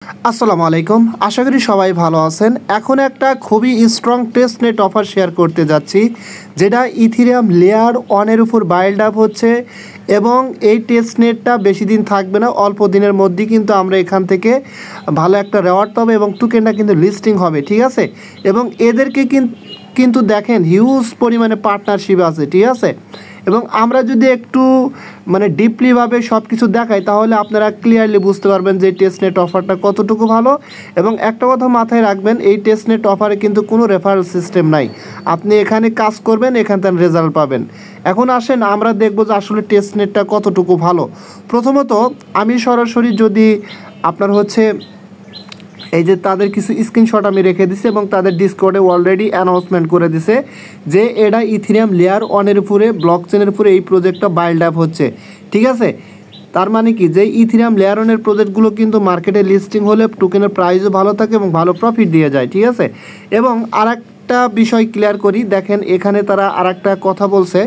আসসালামু আলাইকুম, আশা করি সবাই ভালো আছেন। এখন একটা খুবই স্ট্রং টেস্টনেট অফার শেয়ার করতে যাচ্ছি, যেটা ইথিরিয়াম লেয়ার ওয়ানের উপর বাইল্ড আপ হচ্ছে এবং এই টেস্টনেটটা বেশি দিন থাকবে না, অল্প দিনের মধ্যেই কিন্তু আমরা এখান থেকে ভালো একটা রেওয়ার্ড পাবো এবং টোকেনটা কিন্তু লিস্টিং হবে, ঠিক আছে। এবং এদেরকে কিন্তু দেখেন হিউজ পরিমাণে পার্টনারশিপ আছে, ঠিক আছে। এবং আমরা যদি একটু ডিপলিভাবে সব কিছু দেখাই, তাহলে আপনারা ক্লিয়ারলি বুঝতে পারবেন যে টেস্টনেট অফারটা কতটুকু ভালো। এবং একটা কথা মাথায় রাখবেন, এই টেস্টনেট অফারে কিন্তু কোনো রেফারেল সিস্টেম নাই। আপনি এখানে কাজ করবেন, এখান থেকে রেজাল্ট পাবেন। এখন আসেন আমরা দেখব যে আসলে টেস্টনেটটা কতটুকু ভালো। প্রথমত আমি সরাসরি যদি আপনার এই যে তাদের কিছু স্ক্রিনশট আমি রেখে দিছি এবং তাদের ডিসকর্ডে অলরেডি অ্যানাউন্সমেন্ট করে দিছে যে এটা ইথিরিয়াম লেয়ার ওয়ানের উপরে ব্লক চেনের উপরে এই প্রজেক্টটা বাইল্ড আপ হচ্ছে, ঠিক আছে। তার মানে কি, যে ইথিরিয়াম লেয়ার ওয়ানের প্রজেক্টগুলো কিন্তু মার্কেটে লিস্টিং হলে টোকেনের প্রাইসও ভালো থাকে এবং ভালো প্রফিট দিয়ে যায়, ঠিক আছে। এবং আরেকটা বিষয় ক্লিয়ার করি, দেখেন এখানে তারা আরেকটা কথা বলছে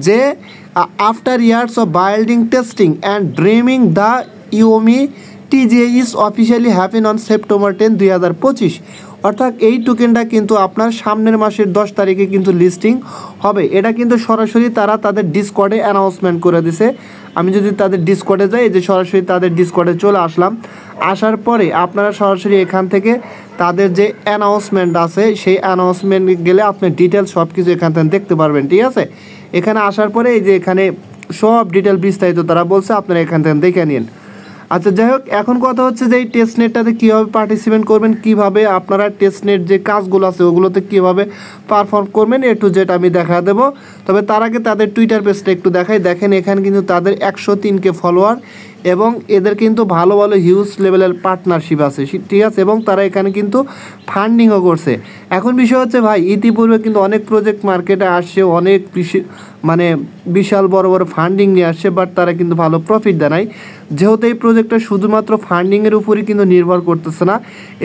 যে after years of building testing and dreaming the Yumi TGA is officially happen on September 10, 2025। অর্থাৎ এই টোকেনটা কিন্তু আপনার সামনের মাসের 10 তারিখে কিন্তু লিস্টিং হবে। এটা কিন্তু সরাসরি তারা তাদের ডিসকর্ডে অ্যানাউন্সমেন্ট করে দিছে। আমি যদি তাদের ডিসকর্ডে যাই, যে সরাসরি তাদের ডিসকর্ডে চলে আসলাম, আসার পরে আপনারা সরাসরি এখান থেকে তাদের যে অ্যানাউন্সমেন্ট আছে সেই অ্যানাউন্সমেন্ট গেলে আপনি ডিটেলস সব কিছু এখান থেকে দেখতে পারবেন, ঠিক আছে। এখানে আসার পরে এই যে এখানে সব ডিটেল বিস্তারিত তারা বলছে, আপনারা এখান থেকে দেখে নিন। আচ্ছা, যাই হোক, এখন কথা হচ্ছে যে এই টেস্টনেটটাতে কীভাবে পার্টিসিপেট করবেন, কীভাবে আপনারা টেস্টনেট যে কাজগুলো আছে ওগুলোতে কীভাবে পারফর্ম করবেন, একটু যেটা আমি দেখা দেবো। তবে তার আগে তাদের টুইটার পেজটা একটু দেখাই। দেখেন এখানে কিন্তু তাদের 103K ফলোয়ার এবং এদের কিন্তু ভালো ভালো হিউজ লেভেলের পার্টনারশিপ আছে, ঠিক আছে। এবং তারা এখানে কিন্তু ফান্ডিংও করছে। এখন বিষয় হচ্ছে ভাই, ইতিপূর্বে কিন্তু অনেক প্রজেক্ট মার্কেটে আসছে, অনেক বিশাল বড় বড় ফান্ডিং নিয়ে আসছে, বাট তারা কিন্তু ভালো প্রফিট দেয় নাই। যেহেতু এই প্রজেক্টটা শুধুমাত্র ফান্ডিংয়ের উপরই কিন্তু নির্ভর করতেছে না,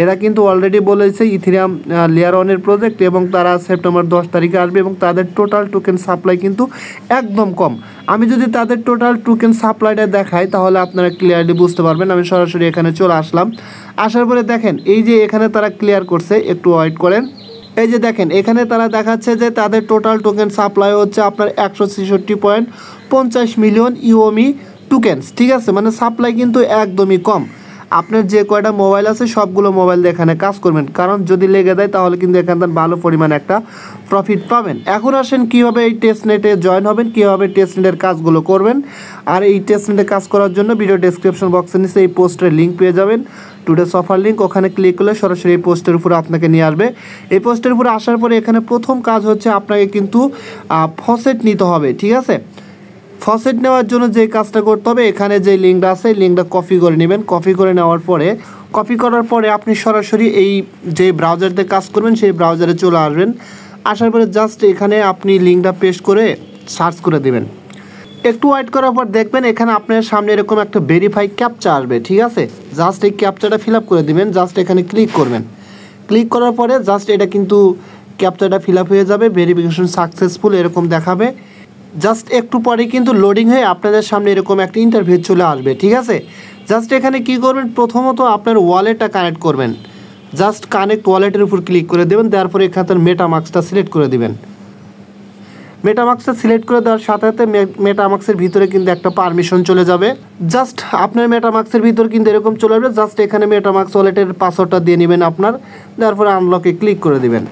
এরা কিন্তু অলরেডি বলেছে ইথিরিয়াম লেয়ার ওয়ানের প্রজেক্ট এবং তারা সেপ্টেম্বর 10 তারিখে আসবে এবং তাদের টোটাল টোকেন সাপ্লাই কিন্তু একদম কম। আমি যদি তাদের টোটাল টোকেন সাপ্লাইটা দেখাই, তাহলে আপনারা ক্লিয়ারলি বুঝতে পারবেন। আমি সরাসরি এখানে চলে আসলাম। আসার পরে দেখেন এই যে এখানে তারা ক্লিয়ার করছে, একটু ওয়েট করেন। এই যে দেখেন এখানে তারা দেখাচ্ছে যে তাদের টোটাল টোকেন সাপ্লাই হচ্ছে আপনার 166.50 মিলিয়ন ইউএমই টোকেনস, ঠিক আছে। মানে সাপ্লাই কিন্তু একদমই কম। আপনার যে কয়টা মোবাইল আছে সবগুলো মোবাইল দিয়ে এখানে কাজ করবেন, কারণ যদি লেগে দেয় তাহলে কিন্তু এখান থেকে ভালো পরিমাণে একটা প্রফিট পাবেন। এখন আসেন কীভাবে এই টেস্টনেটে জয়েন হবেন, কীভাবে টেস্টনেটের কাজগুলো করবেন। আর এই টেস্টনেটে কাজ করার জন্য ভিডিও ডেসক্রিপশন বক্সের নিচে এই পোস্টের লিঙ্ক পেয়ে যাবেন, টুডেস অফার লিঙ্ক। ওখানে ক্লিক করলে সরাসরি এই পোস্টের উপরে আপনাকে নিয়ে আসবে। এই পোস্টের উপরে আসার পরে এখানে প্রথম কাজ হচ্ছে আপনাকে কিন্তু ফসেট নিতে হবে, ঠিক আছে। ফসেট নেওয়ার জন্য যে কাজটা করতে হবে, এখানে যে লিঙ্কটা আছে এই লিঙ্কটা কপি করে নেবেন। কপি করে নেওয়ার পরে আপনি সরাসরি এই যে ব্রাউজারতে কাজ করবেন সেই ব্রাউজারে চলে আসবেন। আসার পরে জাস্ট এখানে আপনি লিঙ্কটা পেস্ট করে সার্চ করে দেবেন। একটু ওয়েট করার পর দেখবেন এখানে আপনার সামনে এরকম একটা ভেরিফাই ক্যাপচা আসবে, ঠিক আছে। জাস্ট এই ক্যাপচাটা ফিল আপ করে দেবেন, জাস্ট এখানে ক্লিক করবেন। ক্লিক করার পরে জাস্ট এটা কিন্তু ক্যাপচাটা ফিল আপ হয়ে যাবে, ভেরিফিকেশন সাকসেসফুল এরকম দেখাবে। জাস্ট একটু পরে কিন্তু লোডিং হয়ে আপনাদের সামনে এরকম একটা ইন্টারভিউ চলে আসবে, ঠিক আছে। জাস্ট এখানে কি করবেন, প্রথমত আপনার ওয়ালেটটা কানেক্ট করবেন। জাস্ট কানেক্ট ওয়ালেটের উপর ক্লিক করে দেবেন, তারপরে এখানে মেটামাস্কটা সিলেক্ট করে দেবেন। মেটামাস্কটা সিলেক্ট করে দেওয়ার সাথে সাথে মেটামাস্কের ভিতরে কিন্তু একটা পারমিশন চলে যাবে। জাস্ট আপনার মেটামাস্কের ভিতর কিন্তু এরকম চলে আসবে। জাস্ট এখানে মেটামাস্ক ওয়ালেটের পাসওয়ার্ডটা দিয়ে নেবেন আপনার, তারপরে আনলকে ক্লিক করে দিবেন।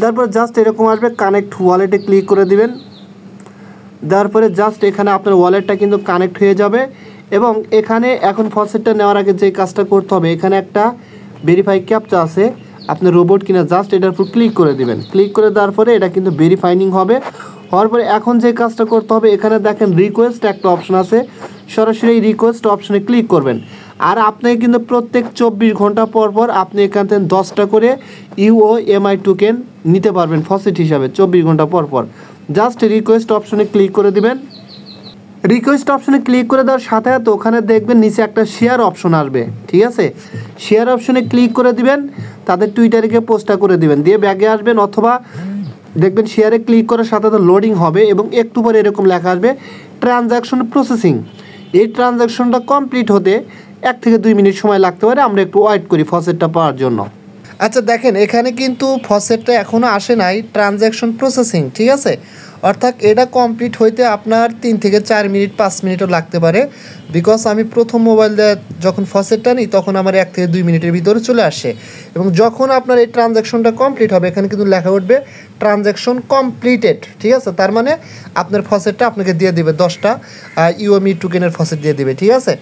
তারপর জাস্ট এরকম আসবে, কানেক্ট ওয়ালেটে ক্লিক করে দিবেন। তারপরে জাস্ট এখানে আপনার ওয়ালেটটা কিন্তু কানেক্ট হয়ে যাবে। এবং এখানে এখন ফসেটটা নেওয়ার আগে যে কাজটা করতে হবে, এখানে একটা ভেরিফাই ক্যাপচা আছে, আপনার রোবট কিনা জাস্ট এটার উপর ক্লিক করে দিবেন। ক্লিক করে দেওয়ার পরে এটা কিন্তু ভেরিফাইনিং হবে। হওয়ার পরে এখন যে কাজটা করতে হবে, এখানে দেখেন রিকোয়েস্ট একটা অপশন আছে, সরাসরি এই রিকোয়েস্ট অপশনে ক্লিক করবেন। আর আপনাকে কিন্তু প্রত্যেক 24 ঘন্টা পর পর আপনি এখান থেকে 10টা করে ইউওএমআই টোকেন নিতে পারবেন ফসেট হিসাবে 24 ঘন্টা পর পর। জাস্ট রিকোয়েস্ট অপশনে ক্লিক করে দিবেন। রিকোয়েস্ট অপশনে ক্লিক করে দেওয়ার সাথে সাথে ওখানে দেখবেন নিচে একটা শেয়ার অপশন আসবে, ঠিক আছে। শেয়ার অপশনে ক্লিক করে দিবেন, তাদের টুইটারে গিয়ে পোস্টটা করে দিবেন, দিয়ে ব্যাগে আসবেন, অথবা দেখবেন শেয়ারে ক্লিক করার সাথে সাথে লোডিং হবে এবং একটু পরে এরকম লেখা আসবে ট্রানজ্যাকশন প্রসেসিং। এই ট্রানজ্যাকশনটা কমপ্লিট হতে 1 থেকে 2 মিনিট সময় লাগতে পারে, আমরা একটু ওয়েট করি ফসেটটা পাওয়ার জন্য। আচ্ছা দেখেন এখানে কিন্তু ফসেটটা এখনও আসে নাই, ট্রানজ্যাকশন প্রসেসিং, ঠিক আছে। অর্থাৎ এটা কমপ্লিট হইতে আপনার 3 থেকে 4 মিনিট 5 মিনিটও লাগতে পারে, বিকজ আমি প্রথম মোবাইল দিয়ে যখন ফসেটটা নিই তখন আমার 1 থেকে 2 মিনিটের ভিতরে চলে আসে। এবং যখন আপনার এই ট্রানজ্যাকশনটা কমপ্লিট হবে এখানে কিন্তু লেখা উঠবে ট্রানজ্যাকশন কমপ্লিটেড, ঠিক আছে। তার মানে আপনার ফসেটটা আপনাকে দিয়ে দিবে 10টা ইউএমই টোকেনের ফসেট দিয়ে দিবে, ঠিক আছে।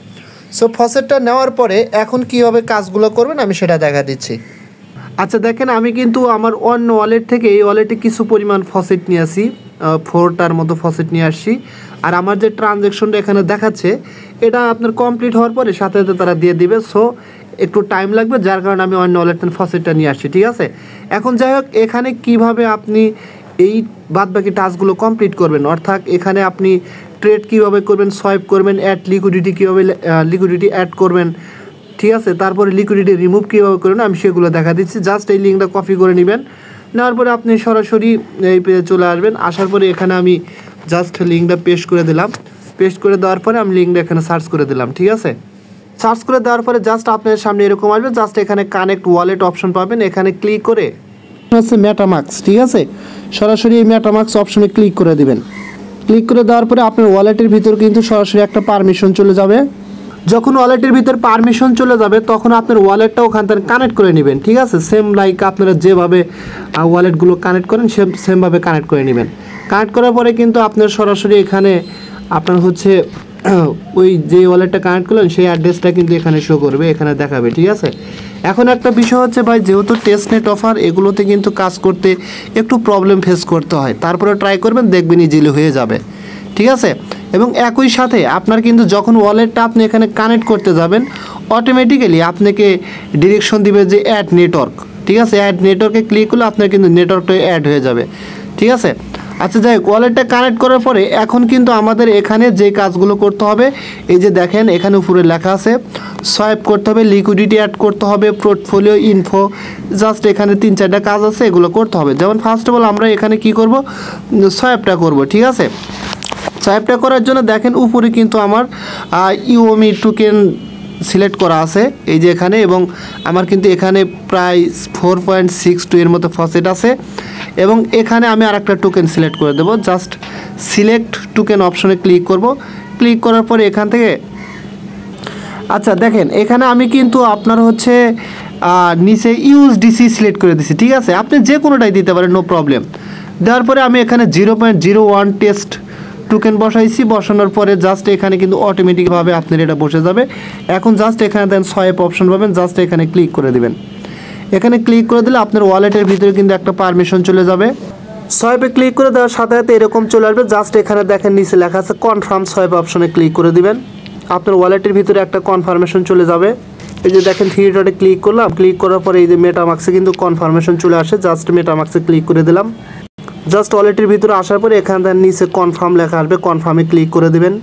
সো ফসেটটা নেওয়ার পরে এখন কীভাবে কাজগুলো করবেন আমি সেটা দেখা দিচ্ছি। আচ্ছা দেখেন আমি কিন্তু আমার অন্য ওয়ালেট থেকে এই ওয়ালেটে কিছু পরিমাণ ফসেট নিয়ে আসি, 4টার মতো ফসেট নিয়ে আসছি। আর আমার যে ট্রানজ্যাকশনটা এখানে দেখাচ্ছে এটা আপনার কমপ্লিট হওয়ার পরে সাথে সাথে তারা দিয়ে দিবে। সো একটু টাইম লাগবে, যার কারণে আমি অন্য ওয়ালেট থেকে ফসেটটা নিয়ে আসছি, ঠিক আছে। এখন যাই হোক এখানে কিভাবে আপনি এই বাদবাকি টাস্কগুলো কমপ্লিট করবেন, অর্থাৎ এখানে আপনি ট্রেড কীভাবে করবেন, সোয়াইপ করবেন, অ্যাড লিকুইডিটি কীভাবে লিকুইডিটি অ্যাড করবেন, ঠিক আছে। তারপরে লিকুইডিটি রিমুভ কীভাবে করবেন আমি সেগুলো দেখা দিচ্ছি। জাস্ট এই লিঙ্কটা কপি করে নেবেন, নেওয়ার পরে আপনি সরাসরি এই পেজে চলে আসবেন। আসার পরে এখানে আমি জাস্ট লিঙ্কটা পেস্ট করে দিলাম, পেস্ট করে দেওয়ার পরে আমি লিঙ্কটা এখানে সার্চ করে দিলাম, ঠিক আছে। সার্চ করে দেওয়ার পরে জাস্ট আপনার সামনে এরকম আসবে, জাস্ট এখানে কানেক্ট ওয়ালেট অপশন পাবেন, এখানে ক্লিক করে হচ্ছে মেটামাক্স, ঠিক আছে। সরাসরি এই মেটামাক্স অপশনে ক্লিক করে দিবেন। ক্লিক করে দেওয়ার পরে আপনার ওয়ালেটের ভিতর কিন্তু সরাসরি একটা পারমিশন চলে যাবে। যখন ওয়ালেটের ভিতর পারমিশন চলে যাবে তখন আপনার ওয়ালেটটা ওখান থেকে কানেক্ট করে নেবেন, ঠিক আছে। সেম লাইক আপনারা যেভাবে ওয়ালেটগুলো কানেক্ট করেন সেমভাবে কানেক্ট করে নেবেন। কানেক্ট করার পরে কিন্তু আপনার সরাসরি এখানে আপনার হচ্ছে ওই যে ওয়ালেটটা কানেক্ট করলেন সেই অ্যাড্রেসটা কিন্তু এখানে শো করবে, এখানে দেখাবে, ঠিক আছে। এখন একটা বিষয় হচ্ছে ভাই, যেহেতু টেস্টনেট অফার এগুলোতে কিন্তু কাজ করতে একটু প্রবলেম ফেস করতে হয়, তারপরে ট্রাই করবেন দেখবেন ইজিলি হয়ে যাবে, ঠিক আছে। এবং একই সাথে আপনার কিন্তু যখন ওয়ালেটটা আপনি এখানে কানেক্ট করতে যাবেন অটোমেটিক্যালি আপনাকে ডিরেকশন দিবে যে অ্যাড নেটওয়ার্ক, ঠিক আছে। অ্যাড নেটওয়ার্কে ক্লিক করলে আপনার কিন্তু নেটওয়ার্কটা অ্যাড হয়ে যাবে, ঠিক আছে। আচ্ছা যাই হোক, ওয়ালেটটা কানেক্ট করার পরে এখন কিন্তু আমাদের এখানে যে কাজগুলো করতে হবে, এই যে দেখেন এখানে উপরে লেখা আছে সোয়াইপ করতে হবে, লিকুইডিটি অ্যাড করতে হবে, পোর্টফোলিও ইনফো, জাস্ট এখানে 3-4টা কাজ আছে এগুলো করতে হবে। যেমন ফার্স্ট অফ অল আমরা এখানে কি করব, সোয়াইপটা করব, ঠিক আছে। সোয়াইপটা করার জন্য দেখেন উপরে কিন্তু আমার ইউএমই টোকেন সিলেক্ট করা আছে এই যে এখানে, এবং আমার কিন্তু এখানে প্রায় 4.62 এর মতো ফসেট আছে। এবং এখানে আমি আর একটা টোকেন সিলেক্ট করে দেবো, জাস্ট সিলেক্ট টোকেন অপশনে ক্লিক করব। ক্লিক করার পরে এখান থেকে আচ্ছা দেখেন এখানে আমি কিন্তু আপনার হচ্ছে নিচে ইউএসডিসি সিলেক্ট করে দিছি, ঠিক আছে। আপনি যে কোনোটাই দিতে পারেন, নো প্রবলেম। দেওয়ার পরে আমি এখানে 0.01 টেস্ট টোকেন বসাইছি, বসানোর পরে জাস্ট এখানে কিন্তু অটোমেটিকভাবে আপনার এটা বসে যাবে। এখন জাস্ট এখানে দেন সোয়াইপ অপশন পাবেন, জাস্ট এখানে ক্লিক করে দিবেন। এখানে ক্লিক করে দিলে আপনার ওয়ালেটের ভিতরে কিন্তু একটা পারমিশন চলে যাবে। সোয়াইপে ক্লিক করে দেওয়ার সাথে সাথে এরকম চলে আসবে, জাস্ট এখানে দেখেন নিচে লেখা আছে কনফার্ম, সোয়াইপ অপশনে ক্লিক করে দিবেন। আপনার ওয়ালেটের ভিতরে একটা কনফার্মেশন চলে যাবে। এই যে দেখেন 3 ডটে ক্লিক করলাম, ক্লিক করার পরে এই যে মেটামাক্সে কিন্তু কনফার্মেশন চলে আসে, জাস্ট মেটামাক্সে ক্লিক করে দিলাম। জাস্ট ওয়ালেটের ভিতরে আসার পরে এখানে নিচে কনফার্ম লেখা আসবে, কনফার্মে ক্লিক করে দেবেন।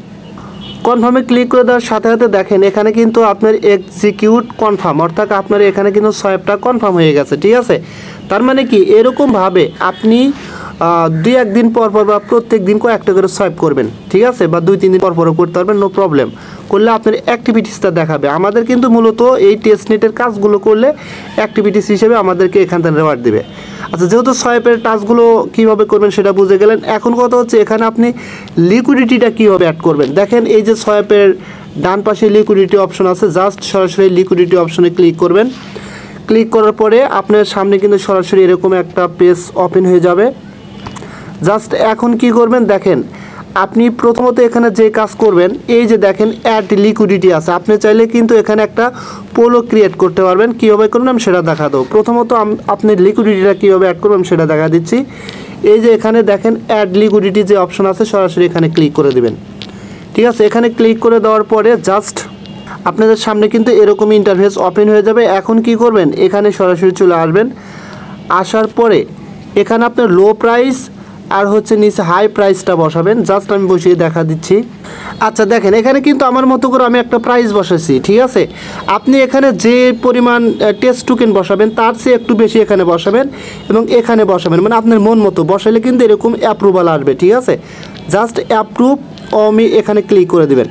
কনফার্মে ক্লিক করে দেওয়ার সাথে সাথে দেখেন এখানে কিন্তু আপনার এক্সিকিউট কনফার্ম, অর্থাৎ আপনার এখানে কিন্তু সোয়াইপটা কনফার্ম হয়ে গেছে, ঠিক আছে। তার মানে কি এরকমভাবে আপনি 2-1 দিন পর পর বা প্রত্যেক দিন কয়েকটা করে সোয়াইপ করবেন, ঠিক আছে, বা 2-3 দিন পর পরও করতে পারবেন, নো প্রবলেম। করলে আপনার অ্যাক্টিভিটিসটা দেখাবে। আমাদের কিন্তু মূলত এই টেস্টনেটের কাজগুলো করলে অ্যাক্টিভিটিস হিসেবে আমাদেরকে এখান থেকে রেওয়ার্ড দেবে। আচ্ছা যেহেতু সোয়াইপের টাস্কগুলো কীভাবে করবেন সেটা বুঝে গেলেন, এখন কথা হচ্ছে এখানে আপনি লিকুইডিটিটা কীভাবে অ্যাড করবেন। দেখেন এই যে সোয়াইপের ডান পাশে লিকুইডিটি অপশন আছে, জাস্ট সরাসরি লিকুইডিটি অপশনে ক্লিক করবেন। ক্লিক করার পরে আপনার সামনে কিন্তু সরাসরি এরকম একটা পেজ ওপেন হয়ে যাবে। জাস্ট এখন কি করবেন দেখেন, আপনি প্রথমত এখানে যে কাজ করবেন, এই যে দেখেন অ্যাড লিকুইডিটি আছে, আপনি চাইলে কিন্তু এখানে একটা পোলো ক্রিয়েট করতে পারবেন। কীভাবে করবেন আমি সেটা দেখা দেবো। প্রথমত আপনি লিকুইডিটিটা কীভাবে অ্যাড করবেন সেটা দেখা দিচ্ছি। এই যে এখানে দেখেন অ্যাড লিকুইডিটি যে অপশন আছে, সরাসরি এখানে ক্লিক করে দেবেন, ঠিক আছে। এখানে ক্লিক করে দেওয়ার পরে জাস্ট আপনাদের সামনে কিন্তু এরকম ইন্টারফেস ওপেন হয়ে যাবে। এখন কি করবেন, এখানে সরাসরি চলে আসবেন। আসার পরে এখানে আপনার লো প্রাইস আর হচ্ছে নিচে হাই প্রাইসটা বসাবেন, জাস্ট আমি বসিয়ে দেখা দিচ্ছি। আচ্ছা দেখেন এখানে কিন্তু আমার মতো করে আমি একটা প্রাইস বসাচ্ছি, ঠিক আছে। আপনি এখানে যে পরিমাণ টেস্ট টোকেন বসাবেন তার চেয়ে একটু বেশি এখানে বসাবেন এবং এখানে বসাবেন, মানে আপনার মন মতো বসালে কিন্তু এরকম অ্যাপ্রুভাল আসবে, ঠিক আছে। জাস্ট অ্যাপ্রুভ আমি এখানে ক্লিক করে দেবেন।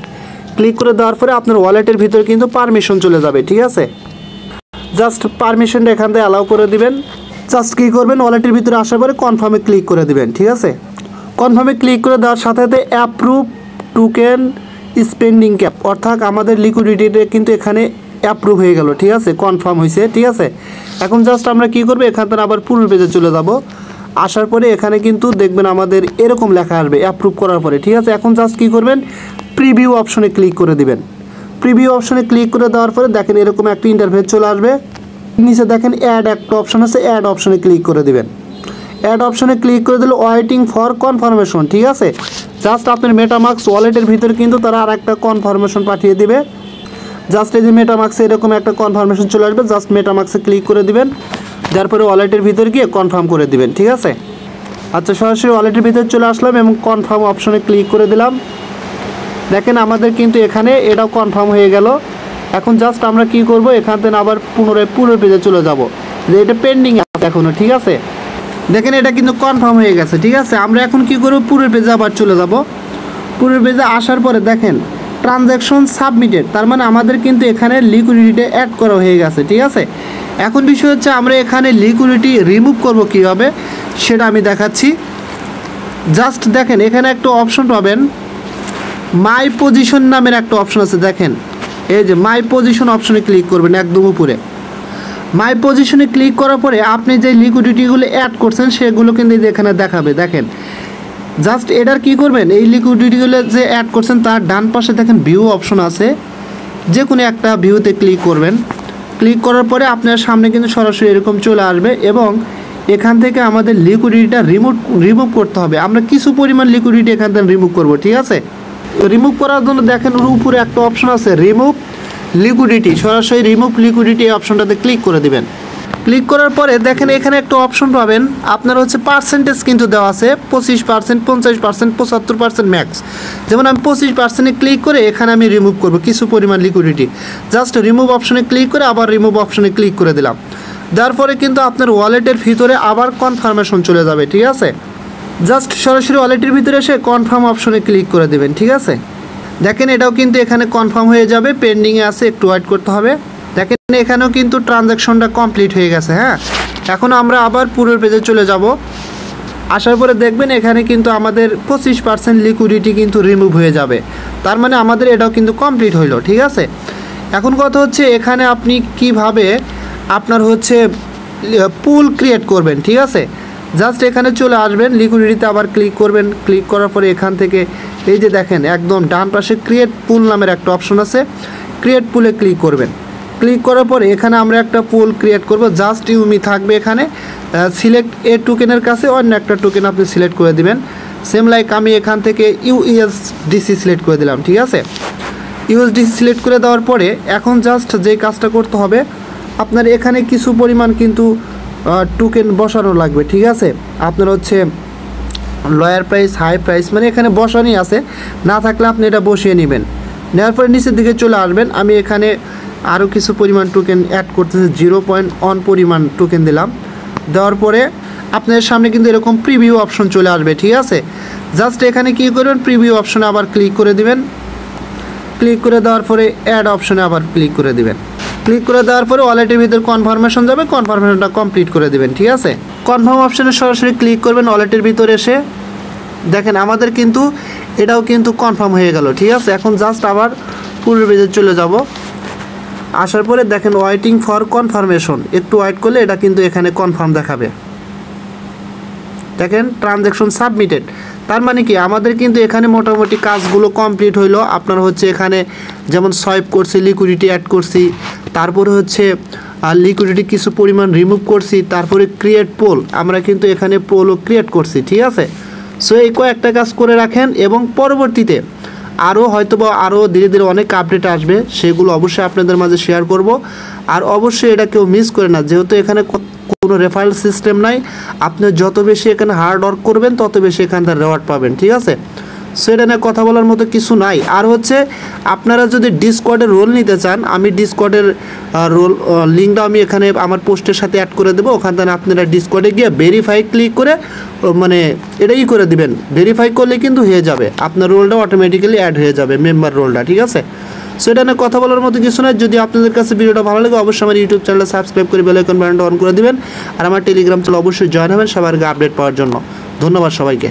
ক্লিক করে দেওয়ার পরে আপনার ওয়ালেটের ভিতরে কিন্তু পারমিশন চলে যাবে, ঠিক আছে। জাস্ট পারমিশনটা এখান থেকে অ্যালাউ করে দিবেন। জাস্ট কী করবেন, ওয়ালেটের ভিতরে আসার পরে কনফার্মে ক্লিক করে দিবেন, ঠিক আছে। কনফার্মে ক্লিক করে দেওয়ার সাথে সাথে অ্যাপ্রুভ টোকেন স্পেন্ডিং ক্যাপ, অর্থাৎ আমাদের লিকুইডিটিটা কিন্তু এখানে অ্যাপ্রুভ হয়ে গেল, ঠিক আছে, কনফার্ম হয়েছে, ঠিক আছে। এখন জাস্ট আমরা কী করবো, এখান থেকে আবার পুরো পেজে চলে যাব। আসার পরে এখানে কিন্তু দেখবেন আমাদের এরকম লেখা আসবে অ্যাপ্রুভ করার পরে, ঠিক আছে। এখন জাস্ট কী করবেন, প্রিভিউ অপশনে ক্লিক করে দিবেন। প্রিভিউ অপশনে ক্লিক করে দেওয়ার পরে দেখেন এরকম একটা ইন্টারফেস চলে আসবে। নিচে দেখেন অ্যাড একটা অপশন আছে, অ্যাড অপশনে ক্লিক করে দিবেন। অ্যাড অপশনে ক্লিক করে দিলে ওয়েটিং ফর কনফার্মেশন, ঠিক আছে। জাস্ট আপনার মেটামাক্স ওয়ালেটের ভিতরে কিন্তু তারা আর একটা কনফার্মেশন পাঠিয়ে দিবে। জাস্ট এই যে মেটামাক্সে এরকম একটা কনফার্মেশন চলে আসবে, জাস্ট মেটামাক্সে ক্লিক করে দিবেন। তারপরে ওয়ালেটের ভিতরে গিয়ে কনফার্ম করে দিবেন, ঠিক আছে। আচ্ছা, সরাসরি ওয়ালেটের ভিতরে চলে আসলাম এবং কনফার্ম অপশনে ক্লিক করে দিলাম। দেখেন আমাদের কিন্তু এখানে এটাও কনফার্ম হয়ে গেল। এখন জাস্ট আমরা কি করব, এখান থেকে আবার পুনরায় পুরো পেজে চলে যাব, যে এটা পেন্ডিং আছে এখনও, ঠিক আছে। দেখেন এটা কিন্তু কনফার্ম হয়ে গেছে, ঠিক আছে। আমরা এখন কি করব, পুরো পেজে আবার চলে যাব। পুরো পেজে আসার পরে দেখেন ট্রানজ্যাকশন সাবমিটেড, তার মানে আমাদের কিন্তু এখানে লিকুইডিটি অ্যাড করা হয়ে গেছে, ঠিক আছে। এখন বিষয় হচ্ছে আমরা এখানে লিকুইডিটি রিমুভ করব কীভাবে সেটা আমি দেখাচ্ছি। জাস্ট দেখেন এখানে একটা অপশন পাবেন, মাই পজিশন নামের একটা অপশন আছে, দেখেন এই যে মাই পজিশন অপশনে ক্লিক করবেন একদম উপরে। মাই পজিশনে ক্লিক করার পরে আপনি যে লিকুইডিটিগুলো অ্যাড করছেন সেগুলো কিন্তু এখানে দেখাবে। দেখেন জাস্ট এটার কি করবেন, এই লিকুইডিটিগুলো যে অ্যাড করছেন তার ডান পাশে দেখেন ভিউ অপশন আছে, যে কোনো একটা ভিউতে ক্লিক করবেন। ক্লিক করার পরে আপনার সামনে কিন্তু সরাসরি এরকম চলে আসবে এবং এখান থেকে আমাদের লিকুইডিটিটা রিমুভ করতে হবে। আমরা কিছু পরিমাণ লিকুইডিটি এখান থেকে রিমুভ করব, ঠিক আছে। রিমুভ করার জন্য দেখেন উপরে একটা অপশন আছে রিমুভ লিকুইডিটি, সরাসরি রিমুভ লিকুইডিটি এই অপশনটাতে ক্লিক করে দিবেন। ক্লিক করার পরে দেখেন এখানে একটা অপশন পাবেন, আপনার হচ্ছে পার্সেন্টেজ কিন্তু দেওয়া আছে 25%, 50%, 75% ম্যাক্স। যেমন আমি 25%-এ ক্লিক করে এখানে আমি রিমুভ করব কিছু পরিমাণ লিকুইডিটি। জাস্ট রিমুভ অপশনে ক্লিক করে আবার রিমুভ অপশনে ক্লিক করে দিলাম। দেওয়ার পরে কিন্তু আপনার ওয়ালেটের ভিতরে আবার কনফার্মেশন চলে যাবে, ঠিক আছে। জাস্ট সরাসরি ওয়ালেটের ভিতরে এসে কনফার্ম অপশনে ক্লিক করে দেবেন, ঠিক আছে। দেখেন এটাও কিন্তু এখানে কনফার্ম হয়ে যাবে, পেন্ডিংয়ে আছে, একটু ওয়েট করতে হবে। দেখেন এখানেও কিন্তু ট্রানজ্যাকশনটা কমপ্লিট হয়ে গেছে। হ্যাঁ, এখন আমরা আবার পুরো পেজে চলে যাব। আসার পরে দেখবেন এখানে কিন্তু আমাদের 25% লিকুইডিটি কিন্তু রিমুভ হয়ে যাবে, তার মানে আমাদের এটাও কিন্তু কমপ্লিট হইলো, ঠিক আছে। এখন কথা হচ্ছে এখানে আপনি কিভাবে আপনার হচ্ছে পুল ক্রিয়েট করবেন, ঠিক আছে। জাস্ট এখানে চলে আসবেন, লিকুইডিটিতে আবার ক্লিক করবেন। ক্লিক করার পরে এখান থেকে এই যে দেখেন একদম ডান পাশে ক্রিয়েট পুল নামের একটা অপশন আছে, ক্রিয়েট পুলে ক্লিক করবেন। ক্লিক করার পরে এখানে আমরা একটা পুল ক্রিয়েট করব। জাস্ট ইউমি থাকবে এখানে, সিলেক্ট এ টোকেনের কাছে অন্য একটা টোকেন আপনি সিলেক্ট করে দিবেন। সেম লাইক আমি এখান থেকে ইউএসডিসি সিলেক্ট করে দিলাম, ঠিক আছে। ইউএসডিসি সিলেক্ট করে দেওয়ার পরে এখন জাস্ট যে কাজটা করতে হবে, আপনার এখানে কিছু পরিমাণ কিন্তু টোকেন বসানো লাগবে, ঠিক আছে। আপনার হচ্ছে লোয়ার প্রাইস, হাই প্রাইস, মানে এখানে বসানোই আছে, না থাকলে আপনি এটা বসিয়ে নেবেন। নেওয়ার পরে নিচের দিকে চলে আসবেন। আমি এখানে আরও কিছু পরিমাণ টোকেন অ্যাড করতেছি, 0.1 পরিমাণ টোকেন দিলাম। দেওয়ার পরে আপনার সামনে কিন্তু এরকম প্রিভিউ অপশন চলে আসবে, ঠিক আছে। জাস্ট এখানে কী করবেন, প্রিভিউ অপশনে আবার ক্লিক করে দিবেন। ক্লিক করে দেওয়ার পরে অ্যাড অপশনে আবার ক্লিক করে দিবেন। ক্লিক করে দেওয়ার পরে ওয়ালেটের ভিতরে কনফার্মেশন যাবে, কনফার্মেশনটা কমপ্লিট করে দিবেন, ঠিক আছে। কনফার্ম অপশনে সরাসরি ক্লিক করবেন ওয়ালেটের ভিতরে এসে। দেখেন আমাদের কিন্তু এটাও কিন্তু কনফার্ম হয়ে গেল, ঠিক আছে। এখন জাস্ট আবার পুরো পেজে চলে যাব। আসার পরে দেখেন ওয়েটিং ফর কনফার্মেশন, একটু ওয়েট করলে এটা কিন্তু এখানে কনফার্ম দেখাবে। দেখেন ট্রানজ্যাকশন সাবমিটেড, তার মানে কি আমাদের কিন্তু এখানে মোটামুটি কাজগুলো কমপ্লিট হইলো। আপনার হচ্ছে এখানে যেমন সোয়াইপ করছি, লিকুইডিটি অ্যাড করছি, তারপরে হচ্ছে লিকুইডিটি কিছু পরিমাণ রিমুভ করছি, তারপরে ক্রিয়েট পোল, আমরা কিন্তু এখানে পোলও ক্রিয়েট করছি, ঠিক আছে। সো এই কয়েকটা কাজ করে রাখেন এবং পরবর্তীতে আরও হয়তোবা আরও ধীরে ধীরে অনেক আপডেট আসবে, সেগুলো অবশ্যই আপনাদের মাঝে শেয়ার করব। আর অবশ্যই এটা কেউ মিস করে না, যেহেতু এখানে কোনো রেফারেল সিস্টেম নাই। আপনি যত বেশি এখানে হার্ড ওয়ার্ক করবেন তত বেশি এখান থেকে রেওয়ার্ড পাবেন, ঠিক আছে। সো এটা নিয়ে কথা বলার মতো কিছু নাই। আর হচ্ছে আপনারা যদি ডিসকর্ডের রোল নিতে চান, আমি ডিসকর্ডের রোল লিঙ্কটা আমি এখানে আমার পোস্টের সাথে অ্যাড করে দেবো। ওখান থেকে আপনারা ডিসকর্ডে গিয়ে ভেরিফাই ক্লিক করে মানে এটাই করে দিবেন, ভেরিফাই করলে কিন্তু হয়ে যাবে, আপনার রোলটা অটোমেটিক্যালি অ্যাড হয়ে যাবে, মেম্বার রোলটা, ঠিক আছে। সো এটা নিয়ে কথা বলার মতো কিছু নয়। যদি আপনাদের কাছে ভিডিওটা ভালো লাগে অবশ্যই আমার ইউটিউব চ্যানেলটা সাবস্ক্রাইব করে বেল আইকন বাটনটা অন করে দিবেন। আর আমার টেলিগ্রাম চ্যানেল অবশ্যই জয়েন হবেন সবার আগে আপডেট পাওয়ার জন্য। ধন্যবাদ সবাইকে।